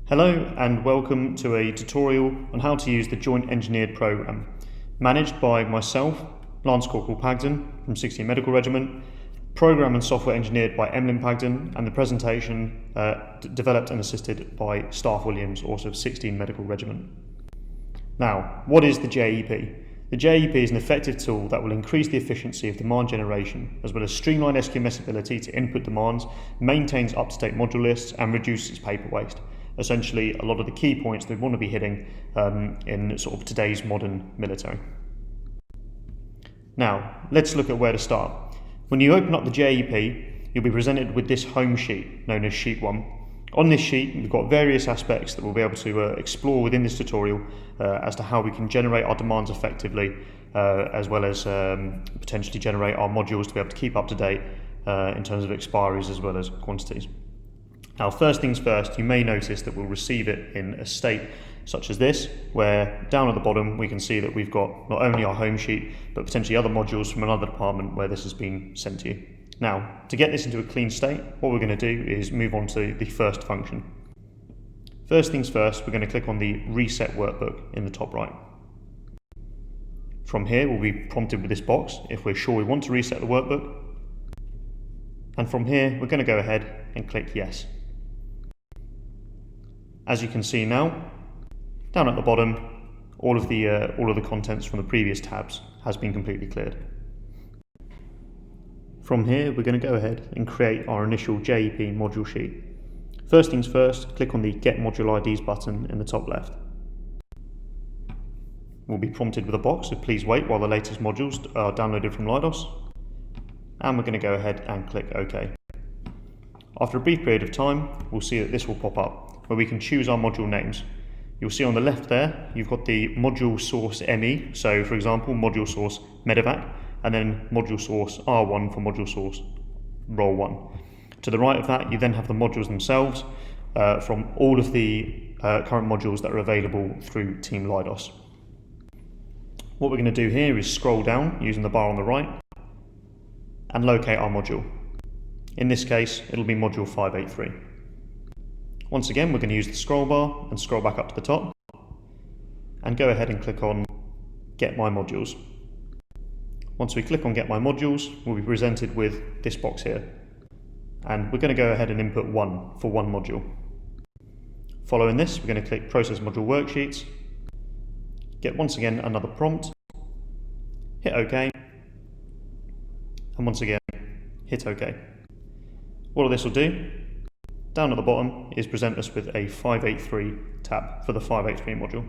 Hello and welcome to a tutorial on how to use the Joint Engineered Programme, managed by myself, Lance Corporal Pagden from 16 Medical Regiment, programme and software engineered by Emlyn Pagden, and the presentation developed and assisted by Staff Williams, also of 16 Medical Regiment. Now, what is the JEP? The JEP is an effective tool that will increase the efficiency of demand generation, as well as streamline SQMS ability to input demands, maintains up-to-date module lists, and reduces paper waste. Essentially, a lot of the key points that we want to be hitting in sort of today's modern military. Now, let's look at where to start. When you open up the JEP, you'll be presented with this home sheet, known as Sheet 1. On this sheet, we've got various aspects that we'll be able to explore within this tutorial as to how we can generate our demands effectively, as well as potentially generate our modules to be able to keep up to date in terms of expiries as well as quantities. Now, first things first, you may notice that we'll receive it in a state such as this, where down at the bottom we can see that we've got not only our home sheet, but potentially other modules from another department where this has been sent to you. Now, to get this into a clean state, what we're going to do is move on to the first function. First things first, we're going to click on the Reset Workbook in the top right. From here, we'll be prompted with this box if we're sure we want to reset the workbook. And from here, we're going to go ahead and click Yes. As you can see now, down at the bottom, all of the contents from the previous tabs has been completely cleared. From here, we're going to go ahead and create our initial JEP module sheet. First things first, click on the Get Module IDs button in the top left. We'll be prompted with a box of please wait while the latest modules are downloaded from Leidos. And we're going to go ahead and click OK. After a brief period of time, we'll see that this will pop up, where we can choose our module names. You'll see on the left there, you've got the module source ME, so for example, module source Medevac, and then module source R1 for module source role 1. To the right of that, you then have the modules themselves from all of the current modules that are available through Team Leidos. What we're going to do here is scroll down using the bar on the right and locate our module. In this case, it'll be module 583. Once again, we're going to use the scroll bar and scroll back up to the top and go ahead and click on Get My Modules. Once we click on Get My Modules, we'll be presented with this box here. And we're going to go ahead and input 1 for one module. Following this, we're going to click Process Module Worksheets, get once again another prompt, hit OK, and once again, hit OK. What this will do, down at the bottom, is present us with a 583 tab for the 583 module.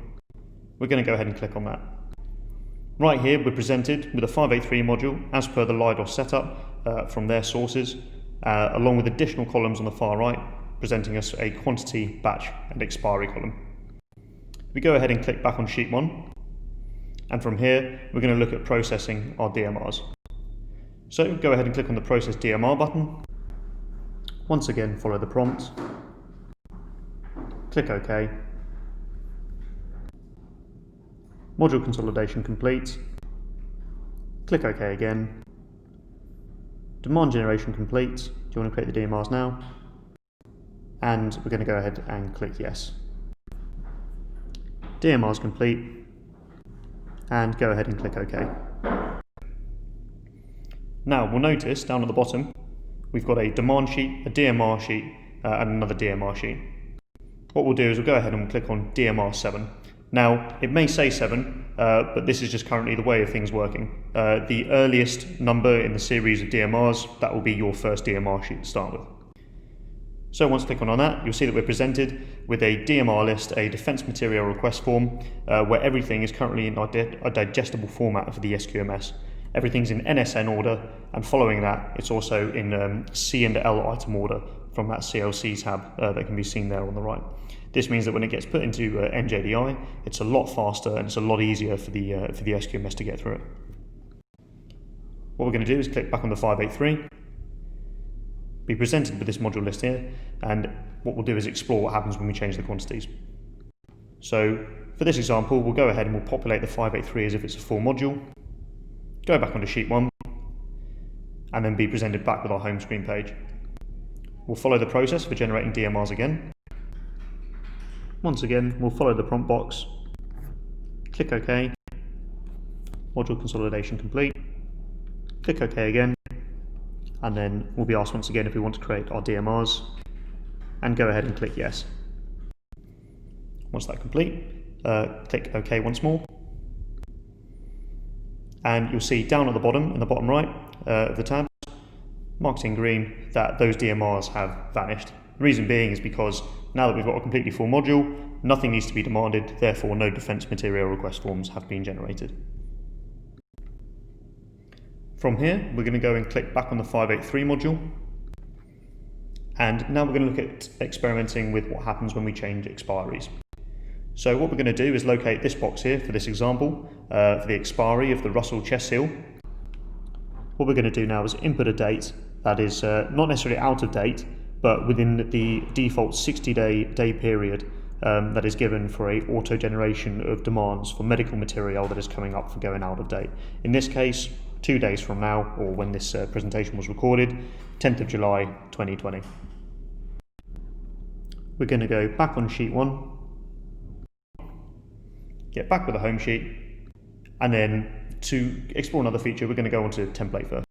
We're going to go ahead and click on that. Right here, we're presented with a 583 module as per the Leidos setup from their sources, along with additional columns on the far right, presenting us a quantity, batch, and expiry column. We go ahead and click back on Sheet 1, and from here, we're going to look at processing our DMRs. So go ahead and click on the Process DMR button. Once again, follow the prompt, click OK, module consolidation complete, click OK again, demand generation complete, do you want to create the DMRs now? And we're going to go ahead and click Yes. DMRs complete, and go ahead and click OK. Now we'll notice down at the bottom, we've got a demand sheet, a DMR sheet, and another DMR sheet. What we'll do is we'll go ahead and we'll click on DMR 7. Now, it may say 7, but this is just currently the way of things working. The earliest number in the series of DMRs, that will be your first DMR sheet to start with. So once clicking on that, you'll see that we're presented with a DMR list, a defence material request form, where everything is currently in a digestible format for the SQMS. Everything's in NSN order, and following that, it's also in C and L item order from that CLC tab that can be seen there on the right. This means that when it gets put into NJDI, it's a lot faster and it's a lot easier for the SQMS to get through it. What we're going to do is click back on the 583, be presented with this module list here, and what we'll do is explore what happens when we change the quantities. So for this example, we'll go ahead and we'll populate the 583 as if it's a full module. Go back onto Sheet 1, and then be presented back with our home screen page. We'll follow the process for generating DMRs again. Once again, we'll follow the prompt box, click OK, module consolidation complete, click OK again, and then we'll be asked once again if we want to create our DMRs, and go ahead and click yes. Once that's complete, click OK once more, and you'll see down at the bottom, in the bottom right of the tab, marked in green, that those DMRs have vanished. The reason being is because now that we've got a completely full module, nothing needs to be demanded, therefore no defence material request forms have been generated. From here, we're going to go and click back on the 583 module, and now we're going to look at experimenting with what happens when we change expiries. So what we're going to do is locate this box here for this example, for the expiry of the Russell chest seal. What we're going to do now is input a date that is not necessarily out of date, but within the default 60-day period that is given for a auto-generation of demands for medical material that is coming up for going out of date. In this case, 2 days from now, or when this presentation was recorded, 10th of July 2020. We're going to go back on sheet 1, get back with the home sheet, and then to explore another feature, we're going to go onto template first.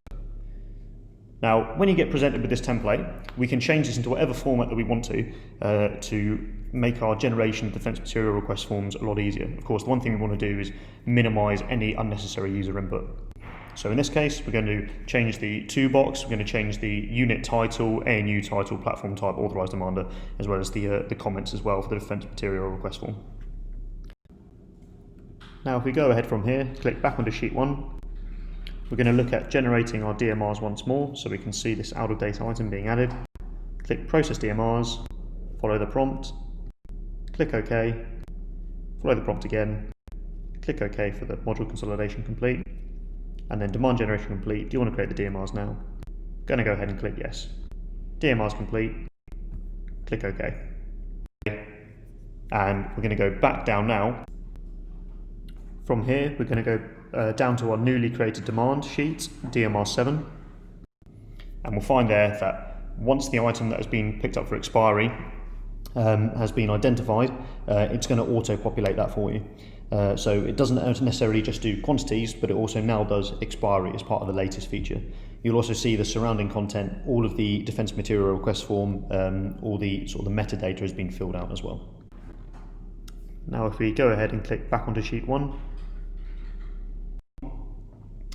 Now, when you get presented with this template, we can change this into whatever format that we want to make our generation of defence material request forms a lot easier. Of course, the one thing we want to do is minimise any unnecessary user input. So in this case, we're going to change the to box, we're going to change the unit title, ANU title, platform type, authorised demander, as well as the comments as well for the defence material request form. Now, if we go ahead from here, click back onto sheet 1, we're going to look at generating our DMRs once more, so we can see this out-of-date item being added. Click Process DMRs, follow the prompt, click OK, follow the prompt again, click OK for the module consolidation complete, and then demand generation complete. Do you want to create the DMRs now? Going to go ahead and click yes. DMRs complete, click OK. And we're going to go back down now. From here, we're going to go down to our newly created demand sheet, DMR7, and we'll find there that once the item that has been picked up for expiry has been identified, it's going to auto-populate that for you. So it doesn't necessarily just do quantities, but it also now does expiry as part of the latest feature. You'll also see the surrounding content, all of the defence material request form, all the sort of the metadata has been filled out as well. Now if we go ahead and click back onto sheet 1,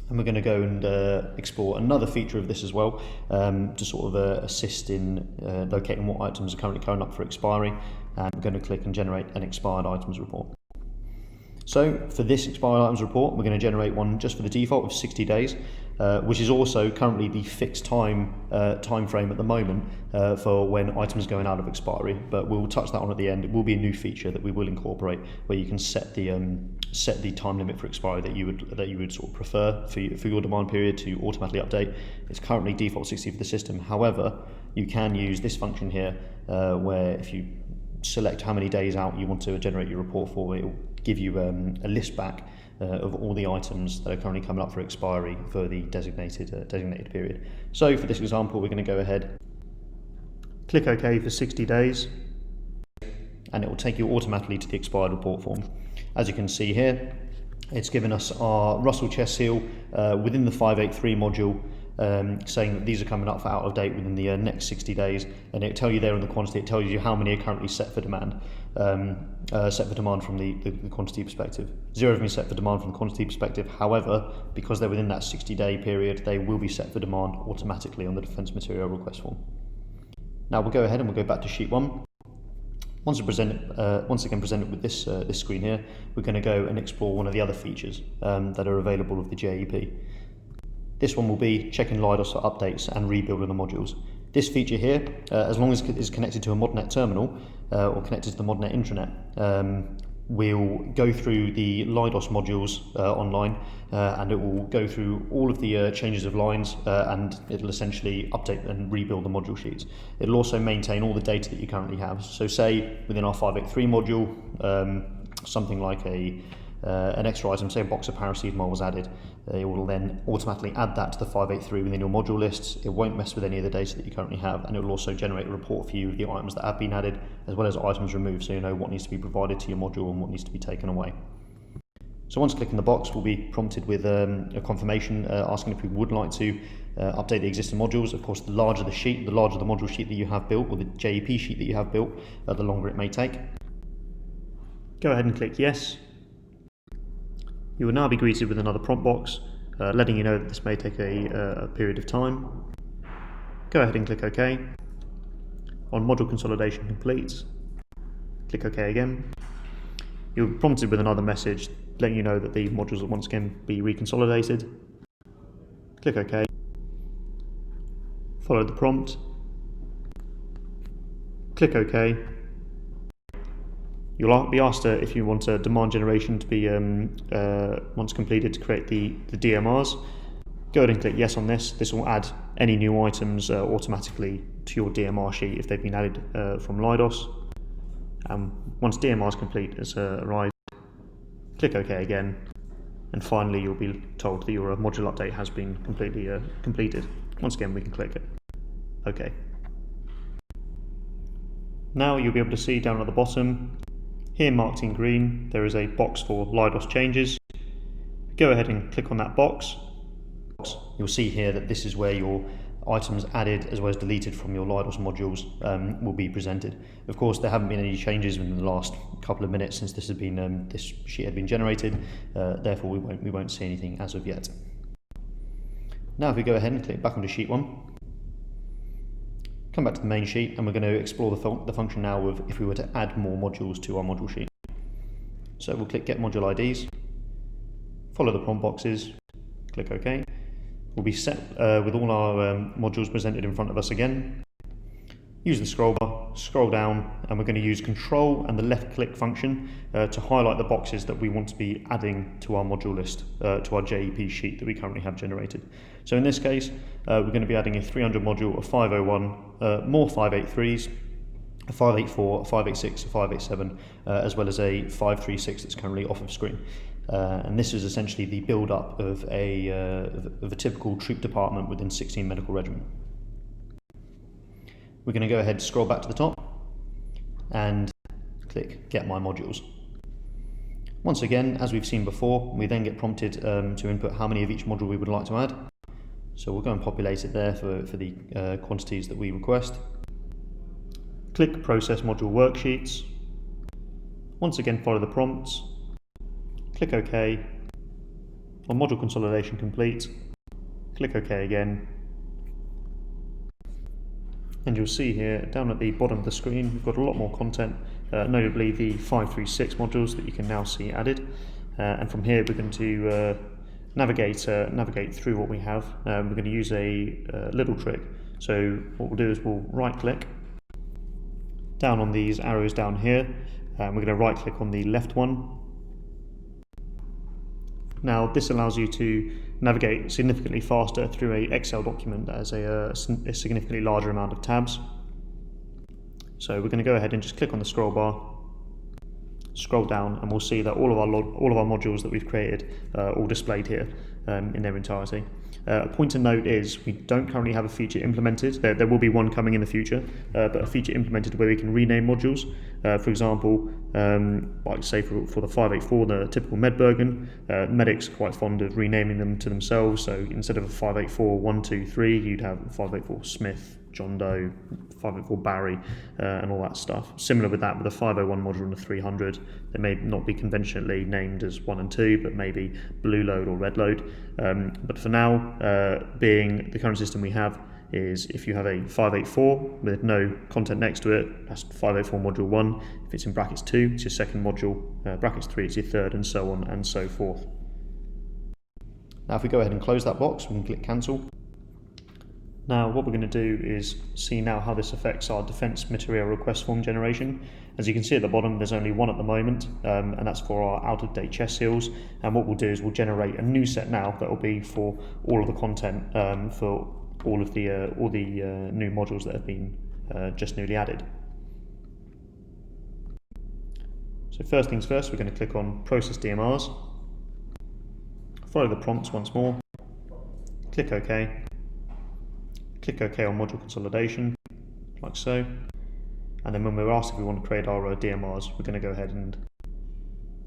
and we're going to go and explore another feature of this as well, to sort of assist in locating what items are currently coming up for expiry, and we're going to click and generate an expired items report. So for this expired items report, we're going to generate one just for the default of 60 days, which is also currently the fixed time frame at the moment for when items are going out of expiry. But we'll touch that on at the end. It will be a new feature that we will incorporate, where you can set the time limit for expiry that you would sort of prefer for your demand period to automatically update. It's currently default 60 for the system. However, you can use this function here, where if you select how many days out you want to generate your report for, it will give you a list back of all the items that are currently coming up for expiry for the designated period. So for this example, we're going to go ahead, click OK for 60 days, and it will take you automatically to the expired report form. As you can see here, it's given us our Russell chest seal within the 583 module, saying that these are coming up for out of date within the next 60 days, and it'll tell you there on the quantity, it tells you how many are currently set for demand, from the quantity perspective. 0 have been set for demand from the quantity perspective. However, because they're within that 60-day period, they will be set for demand automatically on the defence material request form. Now we'll go ahead and we'll go back to sheet 1. Once again presented with this screen here, we're going to go and explore one of the other features that are available with the JEP. This one will be checking LiDARs for updates and rebuilding the modules. This feature here, as long as it is connected to a modnet terminal or connected to the modnet intranet, will go through the LiDAR modules online, and it will go through all of the changes of lines, and it'll essentially update and rebuild the module sheets. It'll also maintain all the data that you currently have. So say within our 583 module, something like a an extra item, say a box of paracetamol was added, it will then automatically add that to the 583 within your module lists. It won't mess with any of the data that you currently have, and it will also generate a report for you of the items that have been added, as well as items removed, so you know what needs to be provided to your module and what needs to be taken away. So once clicking the box, we'll be prompted with a confirmation asking if we would like to update the existing modules. Of course, the larger the sheet, the larger the module sheet that you have built, or the JEP sheet that you have built, the longer it may take. Go ahead and click yes. You will now be greeted with another prompt box, letting you know that this may take a period of time. Go ahead and click OK. On module consolidation complete, click OK again. You'll be prompted with another message letting you know that the modules will once again be reconsolidated. Click OK. Follow the prompt. Click OK. You'll be asked if you want demand generation to be, once completed, to create the DMRs. Go ahead and click yes on this. This will add any new items automatically to your DMR sheet if they've been added from Leidos. Once DMR is complete has arrived, click OK again, and finally you'll be told that your module update has been completely completed. Once again we can click it. OK. Now you'll be able to see down at the bottom, here marked in green, there is a box for Leidos changes. Go ahead and click on that box. You'll see here that this is where your items added as well as deleted from your Leidos modules will be presented. Of course, there haven't been any changes in the last couple of minutes since this has been this sheet had been generated. Therefore, we won't see anything as of yet. Now, if we go ahead and click back onto sheet 1, come back to the main sheet, and we're going to explore the function now of if we were to add more modules to our module sheet. So we'll click Get Module IDs, follow the prompt boxes, click OK. We'll be set with all our modules presented in front of us again. Use the scroll bar, scroll down, and we're going to use Control and the left click function to highlight the boxes that we want to be adding to our module list, to our JEP sheet that we currently have generated. So in this case, we're going to be adding a 300 module, a 501, more 583s, a 584, a 586, a 587, as well as a 536 that's currently off of screen. And this is essentially the build-up of a typical troop department within 16 Medical Regiment. We're going to go ahead and scroll back to the top and click Get My Modules. Once again, as we've seen before, we then get prompted to input how many of each module we would like to add. So we'll go and populate it there for the quantities that we request. Click Process Module Worksheets. Once again, follow the prompts. Click OK. On module consolidation complete, click OK again. And you'll see here, down at the bottom of the screen, we've got a lot more content, notably the 536 modules that you can now see added. And from here, we're going to navigate through what we have. We're going to use a little trick. So what we'll do is we'll right-click down on these arrows down here, and we're going to right-click on the left one. Now, this allows you to navigate significantly faster through an Excel document that has a significantly larger amount of tabs. So we're going to go ahead and just click on the scroll bar, scroll down, and we'll see that all of our modules that we've created are all displayed here in their entirety. A point to note is we don't currently have a feature implemented. There will be one coming in the future, but a feature implemented where we can rename modules. For example, like say for the 584, the typical Medbergen, medics are quite fond of renaming them to themselves. So instead of a 584 123, you'd have 584 Smith, John Doe, 584 Barry, and all that stuff. Similar with that, with a 501 module and a 300, they may not be conventionally named as 1 and 2, but maybe blue load or red load. But for now, being the current system we have is if you have a 584 with no content next to it, that's 584 module 1. If it's in brackets 2, it's your second module, brackets 3, it's your third, and so on and so forth. Now if we go ahead and close that box, we can click cancel. Now what we're going to do is see now how this affects our defence material request form generation. As you can see at the bottom, there's only one at the moment, and that's for our out-of-date chest seals. And what we'll do is we'll generate a new set now that will be for all of the content for all the new modules that have been just newly added. So So first things first, we're going to click on Process DMRs, follow the prompts once more, click OK, click OK on module consolidation, like so, and then when we're asked if we want to create our DMRs, we're going to go ahead and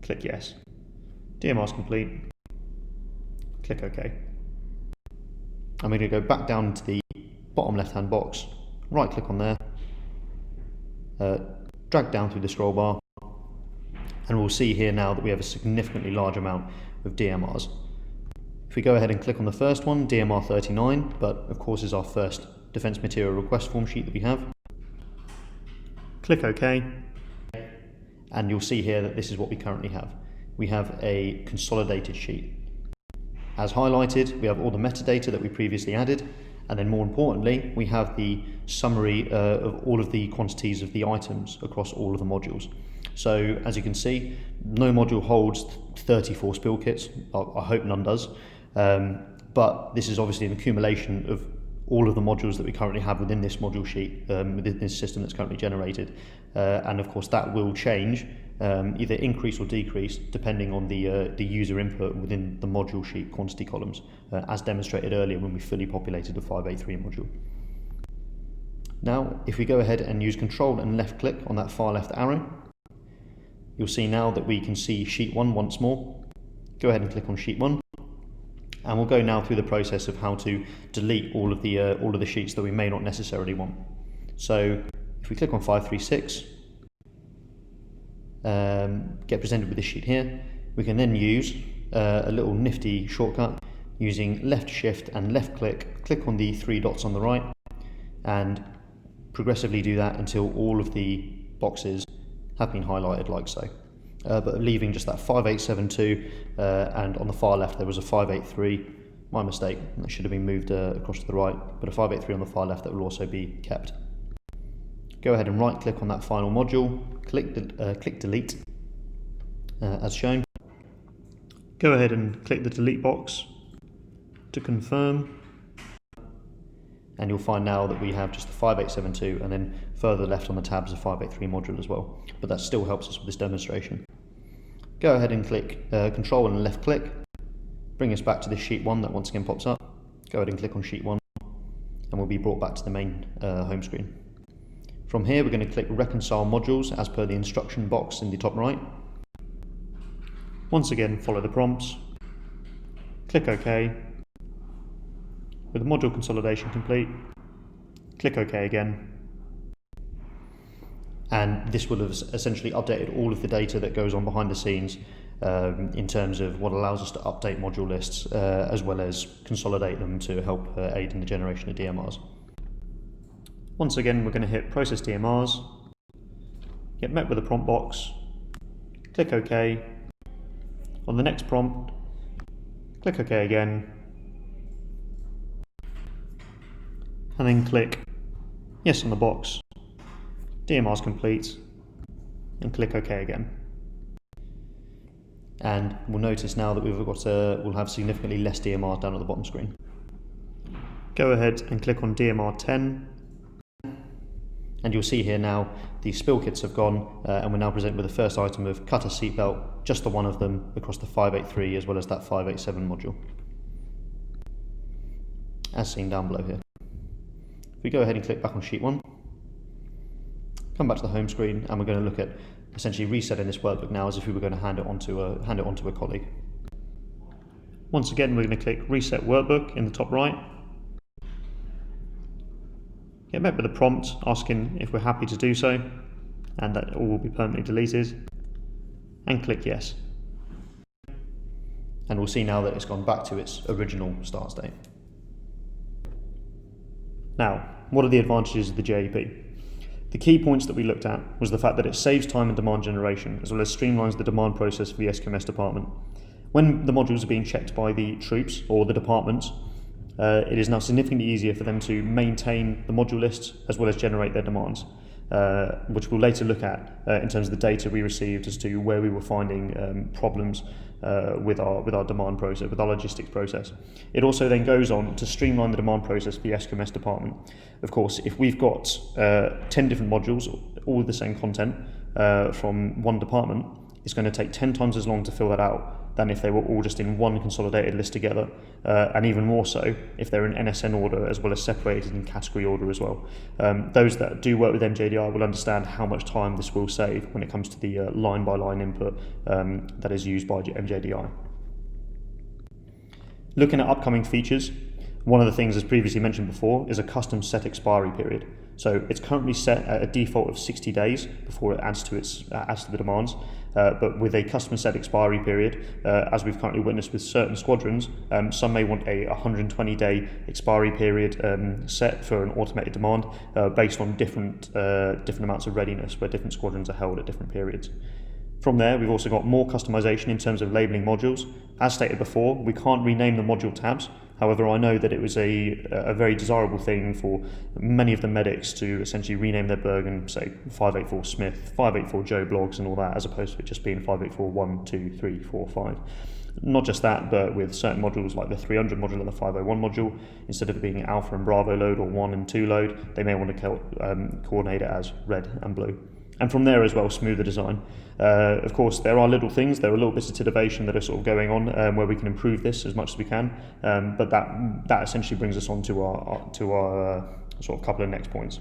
click yes. DMRs complete, click OK. And we're going to go back down to the bottom left hand box, right click on there, drag down through the scroll bar, and we'll see here now that we have a significantly large amount of DMRs. If we go ahead and click on the first one, DMR 39, but of course is our first Defence Material Request form sheet that we have. Click OK, and you'll see here that this is what we currently have. We have a consolidated sheet. As highlighted, we have all the metadata that we previously added, and then more importantly, we have the summary of all of the quantities of the items across all of the modules. So as you can see, no module holds 34 spill kits. I hope none does, but this is obviously an accumulation of all of the modules that we currently have within this module sheet, within this system that's currently generated, and of course that will change, either increase or decrease depending on the user input within the module sheet quantity columns, as demonstrated earlier when we fully populated the 583 module. Now if we go ahead and use Control and left click on that far left arrow, you'll see now that we can see sheet 1 once more. Go ahead and click on sheet 1, and we'll go now through the process of how to delete all of the sheets that we may not necessarily want. So if we click on 536, get presented with this sheet here, we can then use a little nifty shortcut using left shift and left click on the 3 dots on the right, and progressively do that until all of the boxes have been highlighted like so, but leaving just that 5872, and on the far left there was a 583, my mistake, that should have been moved across to the right, but a 583 on the far left that will also be kept. Go ahead and right click on that final module, click delete as shown. Go ahead and click the delete box to confirm, and you'll find now that we have just the 5872 and then further left on the tabs a 583 module as well, but that still helps us with this demonstration. Go ahead and click Control and left click, bring us back to this sheet 1 that once again pops up. Go ahead and click on sheet 1 and we'll be brought back to the main home screen. From here we're going to click reconcile modules as per the instruction box in the top right. Once again follow the prompts, click OK. With the module consolidation complete, click OK again, and this will have essentially updated all of the data that goes on behind the scenes in terms of what allows us to update module lists as well as consolidate them to help aid in the generation of DMRs. Once again we're going to hit Process DMRs, get met with a prompt box, click OK. On the next prompt, click OK again, and then click yes on the box, DMR's complete, and click OK again. And we'll notice now that we'll have significantly less DMR down at the bottom screen. Go ahead and click on DMR 10, and you'll see here now the spill kits have gone, and we're now presented with the first item of cutter seatbelt, just the one of them across the 583 as well as that 587 module, as seen down below here. If we go ahead and click back on sheet 1, come back to the home screen, and we're going to look at essentially resetting this workbook now as if we were going to hand it onto a colleague. Once again we're going to click reset workbook in the top right, get met with a prompt asking if we're happy to do so, and that all will be permanently deleted, and click yes. And we'll see now that it's gone back to its original start state. Now, what are the advantages of the JEP? The key points that we looked at was the fact that it saves time and demand generation, as well as streamlines the demand process for the SQMS department. When the modules are being checked by the troops or the departments, it is now significantly easier for them to maintain the module lists as well as generate their demands, which we'll later look at in terms of the data we received as to where we were finding problems with our demand process, with our logistics process. It also then goes on to streamline the demand process for the SQMS department. Of course, if we've got 10 different modules, all with the same content from one department, it's going to take 10 times as long to fill that out than if they were all just in one consolidated list together, and even more so if they're in NSN order as well as separated in category order as well. Those that do work with MJDI will understand how much time this will save when it comes to the line-by-line input that is used by MJDI. Looking at upcoming features, one of the things, as previously mentioned before, is a custom set expiry period. So it's currently set at a default of 60 days before it adds to the demands. But with a custom set expiry period, as we've currently witnessed with certain squadrons, some may want a 120-day expiry period set for an automated demand based on different amounts of readiness, where different squadrons are held at different periods. From there, we've also got more customization in terms of labeling modules. As stated before, we can't rename the module tabs. However, I know that it was a very desirable thing for many of the medics to essentially rename their Bergen, say 584 Smith, 584 Joe Blogs and all that, as opposed to it just being 584 1, 2, 3, 4, 5. Not just that, but with certain modules like the 300 module and the 501 module, instead of it being Alpha and Bravo load or 1 and 2 load, they may want to coordinate it as red and blue. And from there as well, smoother design. Of course, there are little things, there are little bits of titivation that are sort of going on where we can improve this as much as we can, but that essentially brings us on to our sort of couple of next points.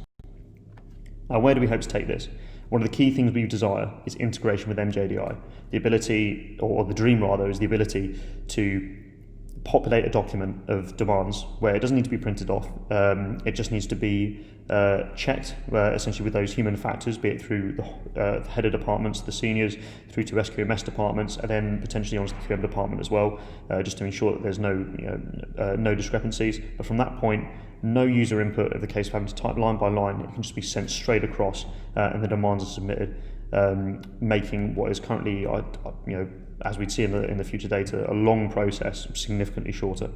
Now, where do we hope to take this? One of the key things we desire is integration with MJDI. The ability, or the dream rather, is the ability to populate a document of demands where it doesn't need to be printed off. It just needs to be checked essentially with those human factors, be it through the header departments, the seniors, through to SQMS departments, and then potentially onto the QM department as well, just to ensure that there's no discrepancies. But from that point, no user input of the case of having to type line by line. It can just be sent straight across, and the demands are submitted, making what is currently, as we'd see in the future data, a long process significantly shorter.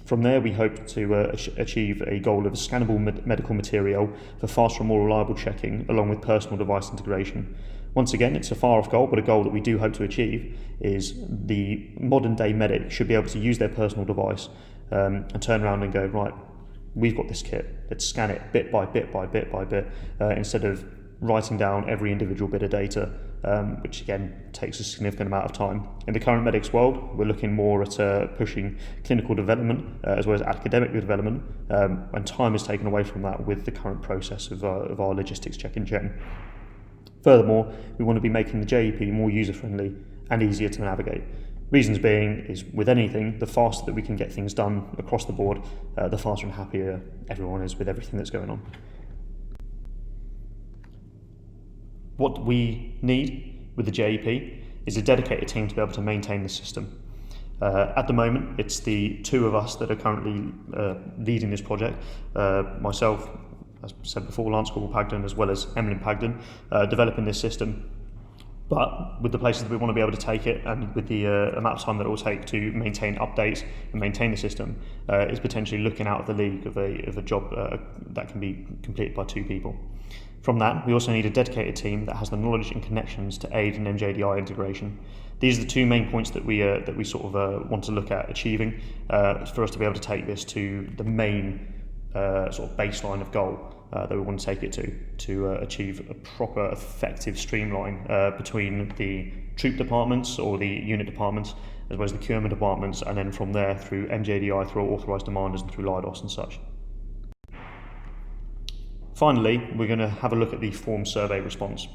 From there, we hope to achieve a goal of scannable medical material for faster and more reliable checking, along with personal device integration. Once again, it's a far off goal, but a goal that we do hope to achieve is the modern day medic should be able to use their personal device and turn around and go, right, we've got this kit, let's scan it bit by bit by bit by bit, instead of writing down every individual bit of data, which again takes a significant amount of time. In the current medics world, we're looking more at pushing clinical development as well as academic development, and time is taken away from that with the current process of our logistics check in gen. Furthermore, we want to be making the JEP more user-friendly and easier to navigate. Reasons being is, with anything, the faster that we can get things done across the board, the faster and happier everyone is with everything that's going on. What we need with the JEP is a dedicated team to be able to maintain the system. At the moment, it's the two of us that are currently leading this project, myself, as said before, Lance Corporal Pagden, as well as Emlyn Pagden, developing this system. But with the places that we want to be able to take it, and with the amount of time that it will take to maintain updates and maintain the system, is potentially looking out of the league of a job that can be completed by two people. From that, we also need a dedicated team that has the knowledge and connections to aid in MJDI integration. These are the two main points that we sort of want to look at achieving for us to be able to take this to the main sort of baseline of goal that we want to take it to achieve a proper, effective streamline between the troop departments or the unit departments, as well as the QM departments, and then from there through MJDI, through authorised demanders and through LIDOS and such. Finally, we're going to have a look at the form survey response.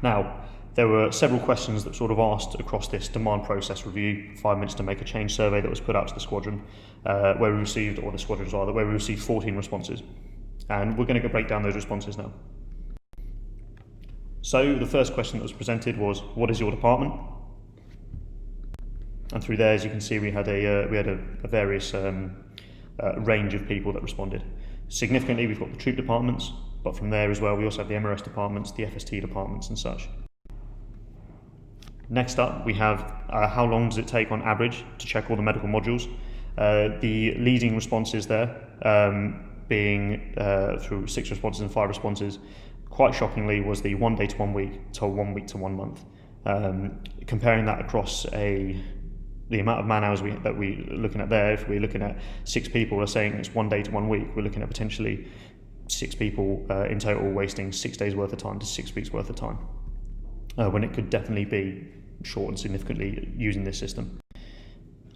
Now, there were several questions that sort of asked across this demand process review, 5 minutes to make a change survey that was put out to the squadron, where we received 14 responses. And we're going to break down those responses now. So the first question that was presented was, what is your department? And through there, as you can see, we had a various range of people that responded. Significantly, we've got the troop departments, but from there as well, we also have the MRS departments, the FST departments and such. Next up, we have how long does it take on average to check all the medical modules. The leading responses there being through 6 responses and 5 responses, quite shockingly, was the 1 day to 1 week to 1 week to 1 month. Comparing that across the amount of man hours that we're looking at there, if we're looking at 6 people are saying it's 1 day to 1 week, we're looking at potentially 6 people in total wasting 6 days worth of time to 6 weeks worth of time. when it could definitely be shortened significantly using this system.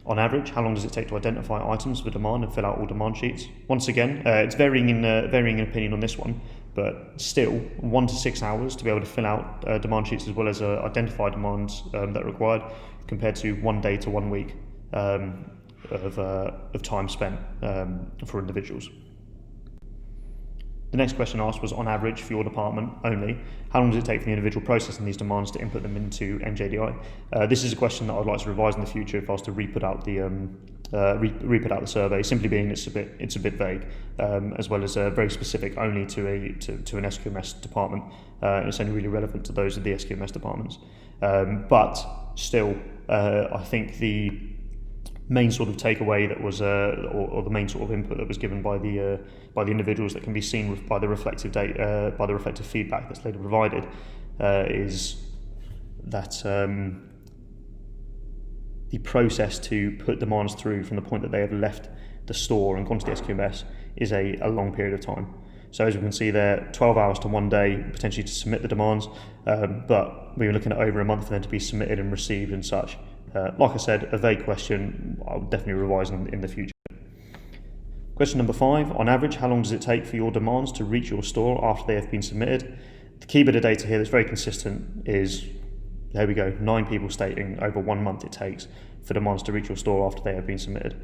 On average, how long does it take to identify items for demand and fill out all demand sheets? Once again, it's varying in opinion on this one, but still 1 to 6 hours to be able to fill out demand sheets as well as identify demands that are required, compared to 1 day to 1 week of time spent for individuals. The next question asked was, on average for your department only, how long does it take for the individual processing these demands to input them into MJDI? This is a question that I'd like to revise in the future if I was to re-put out the survey. Simply being it's a bit vague, as well as very specific only to an SQMS department. It's only really relevant to those of the SQMS departments. But still, I think the main sort of takeaway that was, or the main sort of input that was given by the individuals that can be seen by the reflective data, by the reflective feedback that's later provided, is that the process to put demands through from the point that they have left the store and gone to the SQMS is a long period of time. So as we can see there, 12 hours to 1 day potentially to submit the demands, but we were looking at over a month for them to be submitted and received and such. Like I said, a vague question. I'll definitely revise in the future. Question number 5, on average, how long does it take for your demands to reach your store after they have been submitted? The key bit of data here that's very consistent is, there we go, 9 people stating over 1 month it takes for demands to reach your store after they have been submitted.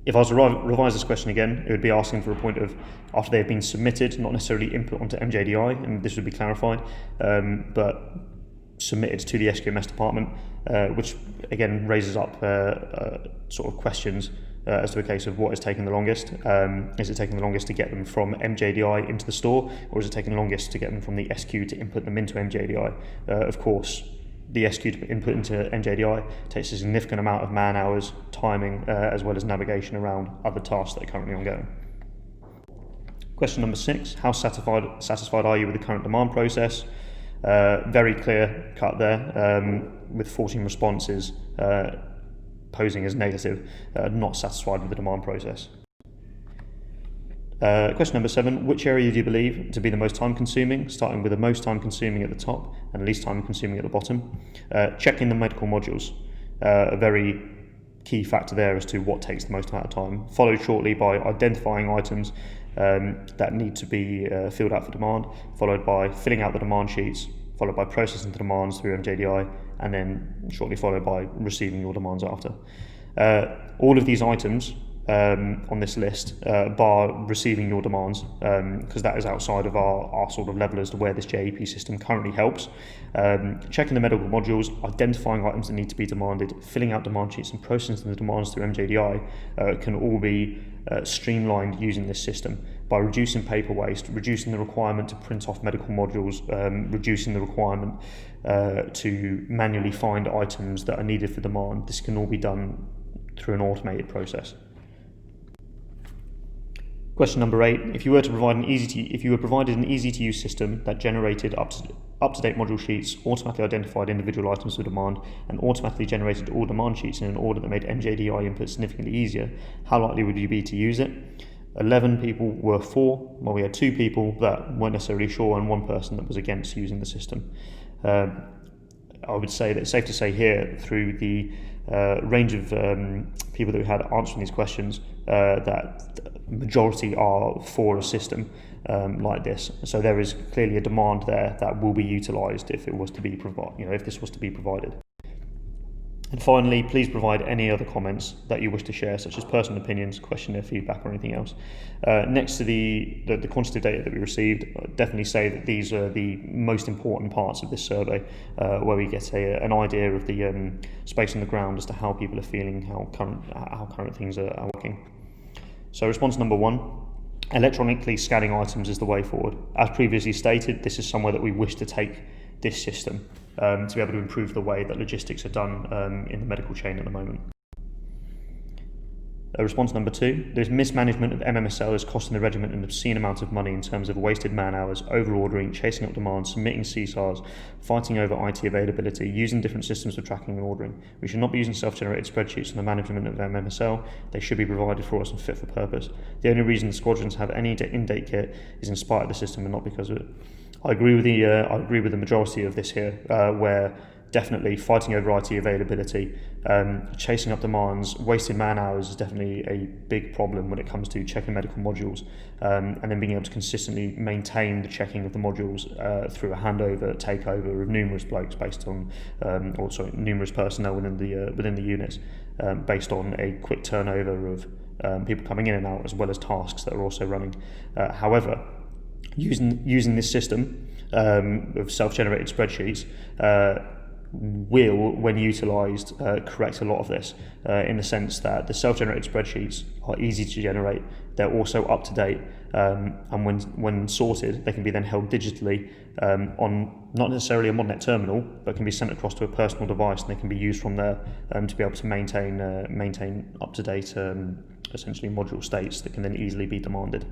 If I was to revise this question again, it would be asking for a point of after they have been submitted, not necessarily input onto MJDI, and this would be clarified, but submitted to the SQMS department, which again raises up sort of questions as to a case of what is taking the longest. Is it taking the longest to get them from MJDI into the store, or is it taking the longest to get them from the SQ to input them into MJDI? Of course, the SQ to input into MJDI takes a significant amount of man hours, timing, as well as navigation around other tasks that are currently ongoing. Question number 6, how satisfied are you with the current demand process? Very clear cut there, with 14 responses posing as negative, not satisfied with the demand process. Question number 7, which area do you believe to be the most time consuming, starting with the most time consuming at the top and least time consuming at the bottom? Checking the medical modules, a very key factor there as to what takes the most amount of time, followed shortly by identifying items that need to be filled out for demand, followed by filling out the demand sheets, followed by processing the demands through MJDI, and then shortly followed by receiving your demands after. All of these items on this list, bar receiving your demands, because that is outside of our sort of level as to where this JEP system currently helps. Checking the medical modules, identifying items that need to be demanded, filling out demand sheets and processing the demands through MJDI can all be streamlined using this system by reducing paper waste, reducing the requirement to print off medical modules, reducing the requirement to manually find items that are needed for demand. This can all be done through an automated process. Question number 8, if you were provided an easy-to-use system that generated up-to-date module sheets, automatically identified individual items for demand, and automatically generated all demand sheets in an order that made MJDI input significantly easier, how likely would you be to use it? 11 people were for, well, we had 2 people that weren't necessarily sure and 1 person that was against using the system. I would say that it's safe to say here, through the range of people that we had answering these questions, that the majority are for a system like this. So there is clearly a demand there that will be utilised if it was to be if this was to be provided. And finally, please provide any other comments that you wish to share, such as personal opinions, questionnaire feedback, or anything else. Next to the quantitative data that we received, I'd definitely say that these are the most important parts of this survey, where we get an idea of the space on the ground as to how people are feeling, how current things are working. So response number 1, electronically scanning items is the way forward. As previously stated, this is somewhere that we wish to take this system to be able to improve the way that logistics are done in the medical chain at the moment. Response number 2, this mismanagement of MMSL is costing the regiment an obscene amount of money in terms of wasted man hours, over-ordering, chasing up demand, submitting CSARs, fighting over IT availability, using different systems for tracking and ordering. We should not be using self-generated spreadsheets in the management of MMSL. They should be provided for us and fit for purpose. The only reason the squadrons have any in-date kit is in spite of the system and not because of it. I agree with the majority of this here, where definitely fighting over IT availability, chasing up demands, wasted man hours is definitely a big problem when it comes to checking medical modules, and then being able to consistently maintain the checking of the modules through a handover, takeover of numerous blokes based on, numerous personnel within the units, based on a quick turnover of people coming in and out, as well as tasks that are also running. However, using this system of self-generated spreadsheets will, when utilised, correct a lot of this, in the sense that the self-generated spreadsheets are easy to generate, they're also up to date, and when sorted, they can be then held digitally on not necessarily a Modnet terminal, but can be sent across to a personal device, and they can be used from there to be able to maintain up to date essentially module states that can then easily be demanded.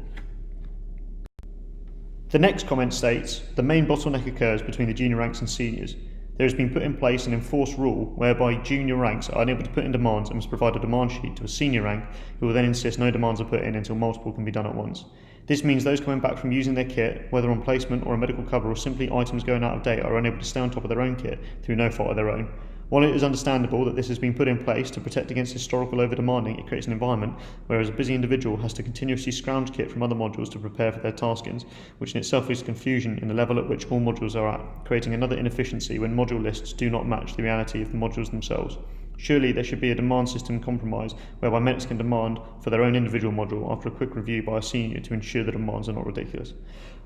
The next comment states, the main bottleneck occurs between the junior ranks and seniors. There has been put in place an enforced rule whereby junior ranks are unable to put in demands and must provide a demand sheet to a senior rank, who will then insist no demands are put in until multiple can be done at once. This means those coming back from using their kit, whether on placement or a medical cover or simply items going out of date, are unable to stay on top of their own kit through no fault of their own. While it is understandable that this has been put in place to protect against historical over-demanding, it creates an environment whereas a busy individual has to continuously scrounge kit from other modules to prepare for their taskings, which in itself leads to confusion in the level at which all modules are at, creating another inefficiency when module lists do not match the reality of the modules themselves. Surely there should be a demand system compromise whereby medics can demand for their own individual module after a quick review by a senior to ensure the demands are not ridiculous.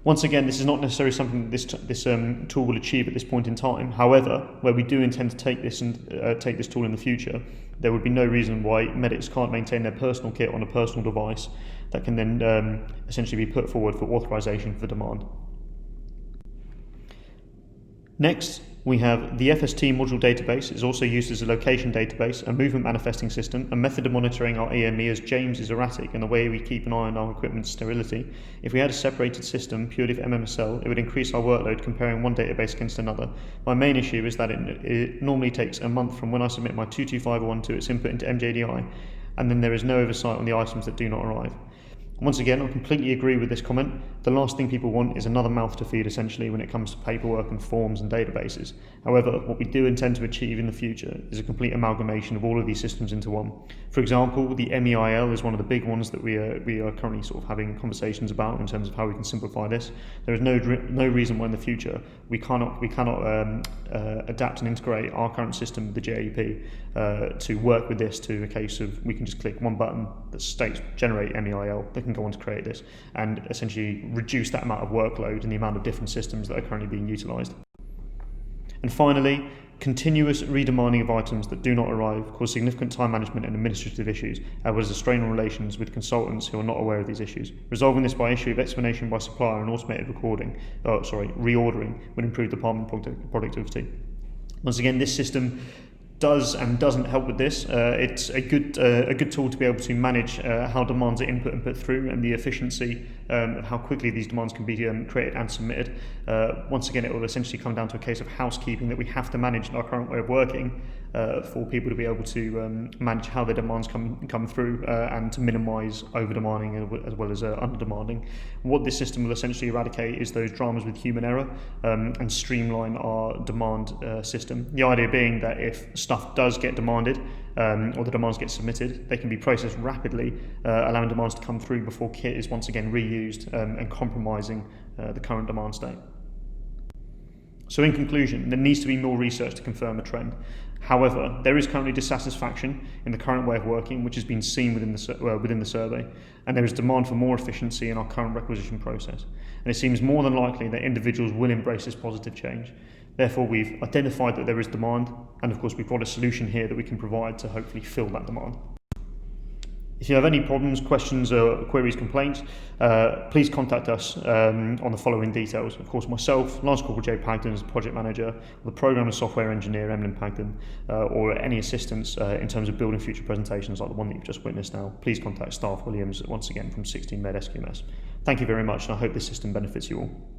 Once again, this is not necessarily something that this tool will achieve at this point in time. However, where we do intend to take this tool in the future, there would be no reason why medics can't maintain their personal kit on a personal device that can then essentially be put forward for authorization for demand. Next, we have the FST module database is also used as a location database, a movement manifesting system, a method of monitoring our EME as James is erratic and the way we keep an eye on our equipment's sterility. If we had a separated system purely for MMSL, it would increase our workload comparing one database against another. My main issue is that it normally takes a month from when I submit my 22501 to its input into MJDI, and then there is no oversight on the items that do not arrive. Once again, I completely agree with this comment. The last thing people want is another mouth to feed, essentially, when it comes to paperwork and forms and databases. However, what we do intend to achieve in the future is a complete amalgamation of all of these systems into one. For example, the MEIL is one of the big ones that we are currently sort of having conversations about in terms of how we can simplify this. There is no reason why in the future we cannot adapt and integrate our current system with the JEP to work with this to a case of we can just click one button that states generate MEIL. They can go on to create this and essentially reduce that amount of workload and the amount of different systems that are currently being utilised. And finally, continuous redemanding of items that do not arrive cause significant time management and administrative issues, as well as a strain on relations with consultants who are not aware of these issues. Resolving this by issue of explanation by supplier and automated reordering would improve department productivity. Once again, this system does and doesn't help with this. It's a good tool to be able to manage how demands are input and put through, and the efficiency of how quickly these demands can be created and submitted. Once again, it will essentially come down to a case of housekeeping that we have to manage in our current way of working for people to be able to manage how their demands come through and to minimise over-demanding as well as under-demanding. What this system will essentially eradicate is those dramas with human error and streamline our demand system. The idea being that if stuff does get demanded or the demands get submitted, they can be processed rapidly, allowing demands to come through before kit is once again reused and compromising the current demand state. So in conclusion, there needs to be more research to confirm a trend. However, there is currently dissatisfaction in the current way of working, which has been seen within the survey, and there is demand for more efficiency in our current requisition process. And it seems more than likely that individuals will embrace this positive change. Therefore, we've identified that there is demand, and of course we've got a solution here that we can provide to hopefully fill that demand. If you have any problems, questions, or queries, complaints, please contact us on the following details. Of course, myself, Lance Corporal J. Pagden, as project manager, the program and software engineer, Emlyn Pagden, or any assistance in terms of building future presentations like the one that you've just witnessed now, please contact Staff Williams once again from 16 Med SQMS. Thank you very much, and I hope this system benefits you all.